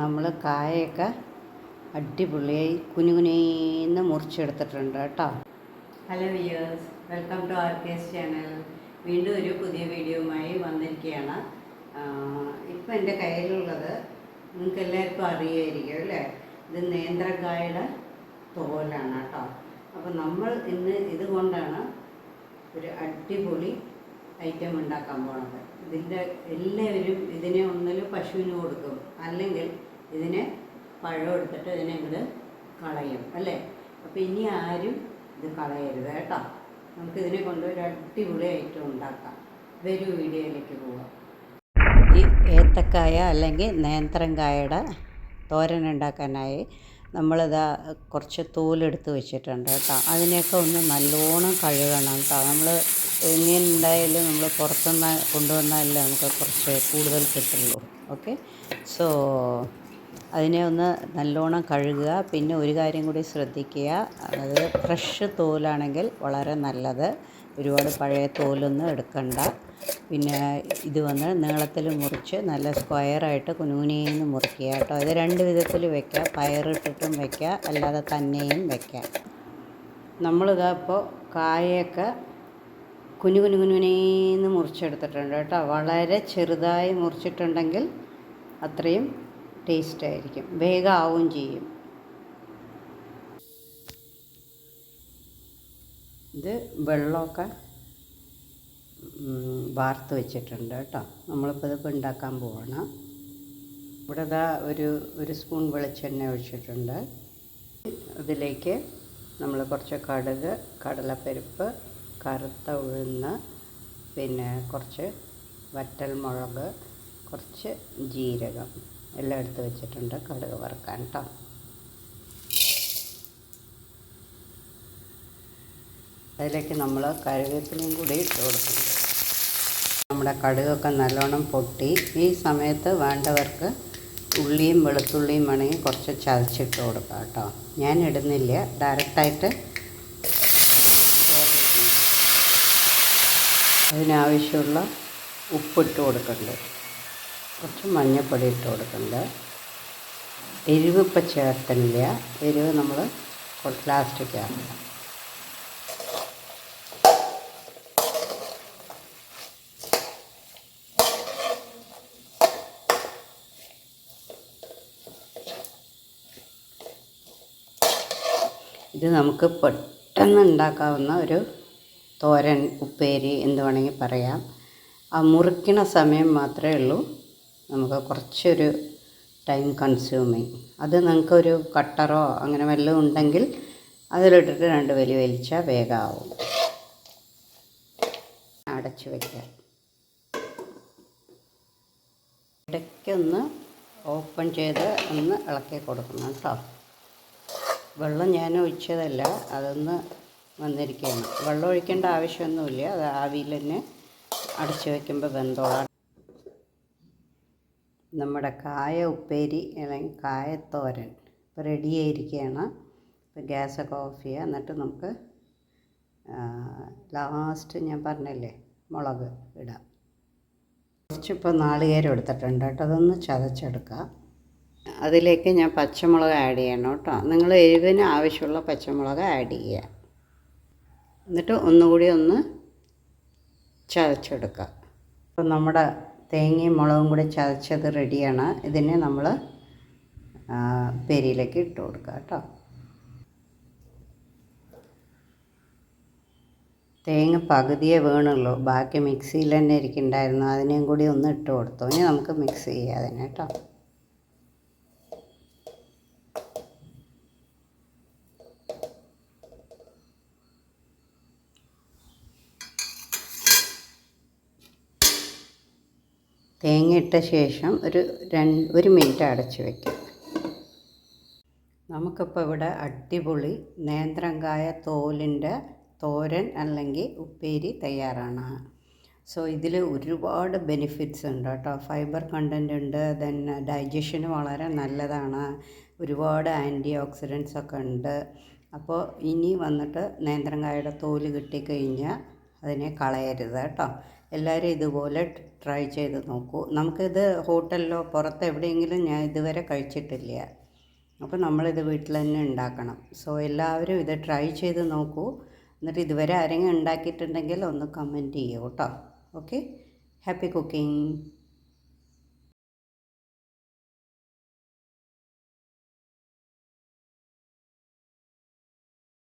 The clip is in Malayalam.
നമ്മൾ കായൊക്കെ അടിപൊളിയായി കുനുകുനേന്ന് മുറിച്ചെടുത്തിട്ടുണ്ട് കേട്ടോ. Hello viewers, welcome to Arkes channel. വീണ്ടും ഒരു പുതിയ വീഡിയോയുമായി വന്നിരിക്കുകയാണ്. ഇപ്പം എൻ്റെ കയ്യിലുള്ളത് നിങ്ങൾക്ക് എല്ലാവർക്കും അറിയുമായിരിക്കും അല്ലേ, ഇത് നേന്ത്രക്കായുടെ തോലാണ് കേട്ടോ. അപ്പോൾ നമ്മൾ ഇന്ന് ഇതുകൊണ്ടാണ് ഒരു അടിപൊളി ഐറ്റം ഉണ്ടാക്കാൻ പോണത്. ഇതിൻ്റെ എല്ലാവരും ഇതിനെ ഒന്നിലും പശുവിന് കൊടുക്കും, അല്ലെങ്കിൽ ഇതിനെ പഴം എടുത്തിട്ട് ഇതിനെ ഇങ്ങോട്ട് കളയും അല്ലേ. അപ്പോൾ ഇനി ആരും ഇത് കളയരുത് കേട്ടോ. നമുക്കിതിനെ കൊണ്ട് ഒരു അടിപൊളി ഐറ്റം ഉണ്ടാക്കാം. വരൂ വീഡിയോയിലേക്ക് പോവാം. ഈ ഏത്തക്കായ അല്ലെങ്കിൽ നേന്ത്രക്കായയുടെ തോരൻ ഉണ്ടാക്കാനായി നമ്മളിതാ കുറച്ച് തോലെടുത്ത് വെച്ചിട്ടുണ്ട് കേട്ടോ. അതിനെയൊക്കെ ഒന്ന് നല്ലോണം കഴുകണം കേട്ടോ. നമ്മൾ എങ്ങനെ ഉണ്ടായാലും നമ്മൾ പുറത്തുനിന്ന് കൊണ്ടുവന്നാലേ നമുക്ക് കുറച്ച് കൂടുതൽ കിട്ടുള്ളൂ. ഓക്കെ, സോ അതിനെ ഒന്ന് നല്ലോണം കഴുകുക. പിന്നെ ഒരു കാര്യം കൂടി ശ്രദ്ധിക്കുക, അത് ഫ്രഷ് തോലാണെങ്കിൽ വളരെ നല്ലത്. ഒരുപാട് പഴയ തോലൊന്നും എടുക്കണ്ട. പിന്നെ ഇത് വന്ന് നീളത്തിൽ മുറിച്ച് നല്ല സ്ക്വയറായിട്ട് കുനുകുനേന്ന് മുറിക്കുക കേട്ടോ. ഇത് രണ്ട് വിധത്തിൽ വയ്ക്കുക, പയറിട്ടിട്ടും വയ്ക്കുക, അല്ലാതെ തന്നെയും വയ്ക്കാം. നമ്മളിതാ ഇപ്പോൾ കായൊക്കെ കുനുകുനുകുനേന്ന് മുറിച്ചെടുത്തിട്ടുണ്ട് കേട്ടോ. വളരെ ചെറുതായി മുറിച്ചിട്ടുണ്ടെങ്കിൽ അത്രയും ടേസ്റ്റായിരിക്കും, വേഗം ആവുകയും ചെയ്യും. ഇത് വെള്ളമൊക്കെ വാർത്ത് വെച്ചിട്ടുണ്ട് കേട്ടോ. നമ്മളിപ്പോൾ ഇതിപ്പോൾ ഉണ്ടാക്കാൻ പോവാണ്. ഇവിടെ ഇതാ ഒരു സ്പൂൺ വെളിച്ചെണ്ണ ഒഴിച്ചിട്ടുണ്ട്. ഇതിലേക്ക് നമ്മൾ കുറച്ച് കടുക്, കടലപ്പരിപ്പ്, കറുത്ത ഉഴുന്ന്, പിന്നെ കുറച്ച് വറ്റൽമുളക്, കുറച്ച് ജീരകം എല്ലാം എടുത്ത് വെച്ചിട്ടുണ്ട് കടുക് വറുക്കാൻ കേട്ടോ. അതിലേക്ക് നമ്മൾ കറിവേപ്പിലയും കൂടി ഇട്ട് കൊടുക്കുന്നുണ്ട്. നമ്മുടെ കടുകൊക്കെ നല്ലോണം പൊട്ടി. ഈ സമയത്ത് വേണ്ടവർക്ക് ഉള്ളിയും വെളുത്തുള്ളിയും വേണമെങ്കിൽ കുറച്ച് ചതച്ചിട്ട് കൊടുക്കാം കേട്ടോ. ഞാൻ ഇടുന്നില്ല, ഡയറക്റ്റായിട്ട് അതിനാവശ്യമുള്ള ഉപ്പിട്ട് കൊടുക്കുന്നുണ്ട്, കുറച്ച് മഞ്ഞൾപ്പൊടി ഇട്ട് കൊടുക്കുന്നുണ്ട്. എരിവ് ഇപ്പം ചേർക്കുന്നില്ല, എരിവ് നമ്മൾ ലാസ്റ്റൊക്കെ ആക്കണം. ഇത് നമുക്ക് പെട്ടെന്ന് ഉണ്ടാക്കാവുന്ന ഒരു തോരൻ, ഉപ്പേരി എന്ത് വേണമെങ്കിൽ പറയാം. ആ മുറിക്കണ സമയം മാത്രമേ ഉള്ളൂ നമുക്ക് കുറച്ചൊരു ടൈം കൺസ്യൂമിങ്. അത് നിങ്ങൾക്കൊരു കട്ടറോ അങ്ങനെ വല്ലതും ഉണ്ടെങ്കിൽ അതിലിട്ടിട്ട് രണ്ട് വലി വലിച്ചാൽ വേഗമാവും. അടച്ച് വയ്ക്കാം. ഇടയ്ക്കൊന്ന് ഓപ്പൺ ചെയ്ത് ഒന്ന് ഇളക്കി കൊടുക്കണം കേട്ടോ. വെള്ളം ഞാൻ ഒഴിച്ചതല്ല, അതൊന്ന് വന്നിരിക്കുകയാണ്. വെള്ളം ഒഴിക്കേണ്ട ആവശ്യമൊന്നുമില്ല, അത് ആവിയിൽ തന്നെ അടച്ചു വയ്ക്കുമ്പോൾ വെന്തോളാം. നമ്മുടെ കായ ഉപ്പേരി അല്ലെങ്കിൽ കായത്തോരൻ ഇപ്പോൾ റെഡി ആയിരിക്കുകയാണ്. ഇപ്പോൾ ഗ്യാസൊക്കെ ഓഫ് ചെയ്യുക. എന്നിട്ട് നമുക്ക് ലാസ്റ്റ് ഞാൻ പറഞ്ഞില്ലേ മുളക് ഇടാം. കുറച്ചിപ്പോൾ നാളികേരം എടുത്തിട്ടുണ്ട് കേട്ടോ, അതൊന്ന് ചതച്ചെടുക്കുക. അതിലേക്ക് ഞാൻ പച്ചമുളക് ആഡ് ചെയ്യണം കേട്ടോ. നിങ്ങൾ എരിവിന് ആവശ്യമുള്ള പച്ചമുളക് ആഡ് ചെയ്യുക. എന്നിട്ട് ഒന്നുകൂടി ഒന്ന് ചതച്ചെടുക്കുക. അപ്പോൾ നമ്മുടെ തേങ്ങയും മുളകും കൂടി ചതച്ചത് റെഡിയാണ്. ഇതിനെ നമ്മൾ പെരിയിലേക്ക് ഇട്ട് കൊടുക്കുക കേട്ടോ. തേങ്ങ പകുതിയേ വീണുള്ളൂ, ബാക്കി മിക്സിയിൽ തന്നെ ഇരിക്കുന്നുണ്ടായിരുന്നു. അതിനെയും കൂടി ഒന്ന് ഇട്ട് കൊടുത്തു. ഇനി നമുക്ക് മിക്സ് ചെയ്യാം അതിനെ കേട്ടോ. തേങ്ങ ഇട്ട ശേഷം ഒരു മിനിറ്റ് അടച്ച് വയ്ക്കും. നമുക്കിപ്പോൾ ഇവിടെ അടിപൊളി നേന്ത്രക്കായ തോലിൻ്റെ തോരൻ അല്ലെങ്കിൽ ഉപ്പേരി തയ്യാറാണ്. സോ ഇതിൽ ഒരുപാട് ബെനിഫിറ്റ്സ് ഉണ്ട് കേട്ടോ. ഫൈബർ കണ്ടൻ്റ് ഉണ്ട്, ദെൻ ഡൈജഷന് വളരെ നല്ലതാണ്, ഒരുപാട് ആൻറ്റി ഓക്സിഡൻസ് ഒക്കെ ഉണ്ട്. അപ്പോൾ ഇനി വന്നിട്ട് നേന്ത്രക്കായയുടെ തോല് കിട്ടിക്കഴിഞ്ഞാൽ അതിനെ കളയരുത് കേട്ടോ. എല്ലാവരും ഇതുപോലെ ട്രൈ ചെയ്ത് നോക്കൂ. നമുക്കിത് ഹോട്ടലിലോ പുറത്ത് എവിടെയെങ്കിലും ഞാൻ ഇതുവരെ കഴിച്ചിട്ടില്ല. അപ്പോൾ നമ്മളിത് വീട്ടിൽ തന്നെ ഉണ്ടാക്കണം. സോ എല്ലാവരും ഇത് ട്രൈ ചെയ്ത് നോക്കൂ. എന്നിട്ട് ഇതുവരെ ആരെങ്കിലും ഉണ്ടാക്കിയിട്ടുണ്ടെങ്കിൽ ഒന്ന് കമൻറ്റ് ചെയ്യൂ കേട്ടോ. Okay, happy cooking.